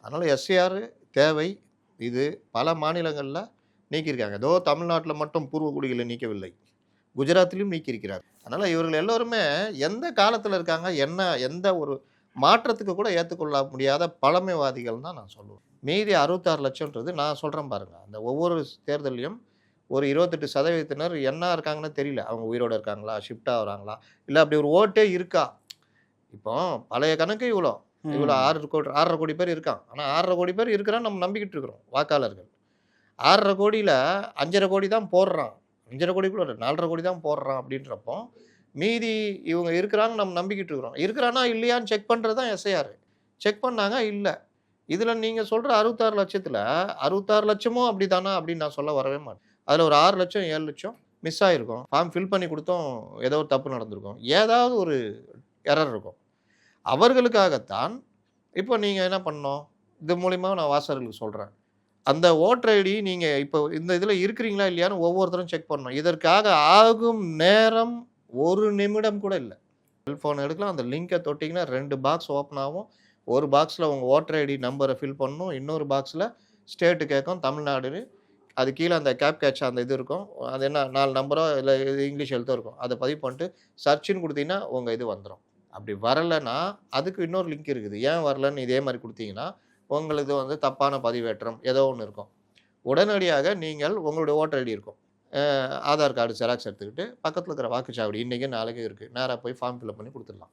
அதனால் எஸ்ஏஆர் தேவை. இது பல மாநிலங்களில் நீக்கியிருக்காங்க. ஏதோ தமிழ்நாட்டில் மட்டும் பூர்வகுடிகளை நீக்கவில்லை, குஜராத்திலும் நீக்கியிருக்கிறார். அதனால் இவர்கள் எல்லோருமே எந்த காலத்தில் இருக்காங்க, எந்த ஒரு மாற்றத்துக்கு கூட ஏற்றுக்கொள்ள முடியாத பழமைவாதிகள் தான் நான் சொல்லுவேன். மீதி 66 லட்சம்ன்றது நான் சொல்கிறேன் பாருங்கள், அந்த ஒவ்வொரு தேர்தலையும் ஒரு 28% என்ன இருக்காங்கன்னு தெரியல. அவங்க உயிரோடு இருக்காங்களா, ஷிஃப்ட் ஆகுறாங்களா, இல்லை அப்படி ஒரு ஓட்டே இருக்கா? இப்போ பழைய கணக்கு இவ்வளோ 6 கோடி 6.5 கோடி பேர் இருக்கான். ஆனால் 6.5 கோடி பேர் இருக்கிறான்னு நம்ம நம்பிக்கிட்டு இருக்கிறோம் வாக்காளர்கள். 6.5 கோடியில் 5.5 கோடி தான் போடுறான். 5.5 கோடி கூட 4.5 கோடி தான் போடுறான். அப்படின்றப்போ மீதி இவங்க இருக்கிறான்னு நம்ம நம்பிக்கிட்டு இருக்கிறோம். இருக்கிறானா இல்லையான்னு செக் பண்ணுறது தான் எஸ்ஐஆர். செக் பண்ணாங்க, இல்லை. இதில் நீங்கள் சொல்கிற 66 லட்சத்தில் 66 லட்சமும் அப்படி தானா அப்படின்னு நான் சொல்ல வரவே மாட்டேன். அதில் ஒரு 6 லட்சம் 7 லட்சம் மிஸ் ஆகிருக்கும். ஃபார்ம் ஃபில் பண்ணி கொடுத்தோம், ஏதோ ஒரு தப்பு நடந்திருக்கும், ஏதாவது ஒரு எரர் இருக்கும். அவர்களுக்காகத்தான் இப்போ நீங்கள் என்ன பண்ணணும், இது மூலிமா நான் வாசகர்களுக்கு சொல்கிறேன், அந்த ஓட்டர் ஐடி நீங்கள் இப்போ இந்த இதில் இருக்கிறீங்களா இல்லையான்னு ஒவ்வொருத்தரும் செக் பண்ணணும். இதற்காக ஆகும் நேரம் 1 நிமிடம் கூட இல்லை. செல்ஃபோன் எடுக்கலாம், அந்த லிங்கை தொட்டிங்கன்னா 2 பாக்ஸ் ஓப்பன் ஆகும். ஒரு பாக்ஸில் உங்கள் ஓட்டர் ஐடி நம்பரை ஃபில் பண்ணணும், இன்னொரு பாக்ஸில் ஸ்டேட்டு கேட்கும், தமிழ்நாடு. அது கீழே அந்த கேப்சா அந்த இது இருக்கும், அது என்ன 4 நம்பரோ இல்லை இங்கிலீஷ் எழுத்தோ இருக்கும். அதை பதிவு பண்ணிட்டு சர்ச்சுன்னு கொடுத்தீங்கன்னா உங்கள் இது வந்துடும். அப்படி வரலைன்னா அதுக்கு இன்னொரு லிங்க் இருக்குது. ஏன் வரலன்னு இதே மாதிரி கொடுத்தீங்கன்னா உங்களுக்கு வந்து தப்பான பதிவேற்றம் ஏதோ ஒன்று இருக்கும். உடனடியாக நீங்கள் உங்களுடைய ஓட்டர் ஐடி இருக்கும், ஆதார் கார்டு ஜெராக்ஸ் எடுத்துக்கிட்டு பக்கத்தில் இருக்கிற வாக்குச்சாவடி இன்றைக்கி நாளைக்கு இருக்குது, நேராக போய் ஃபார்ம் ஃபில்அப் பண்ணி கொடுத்துடலாம்.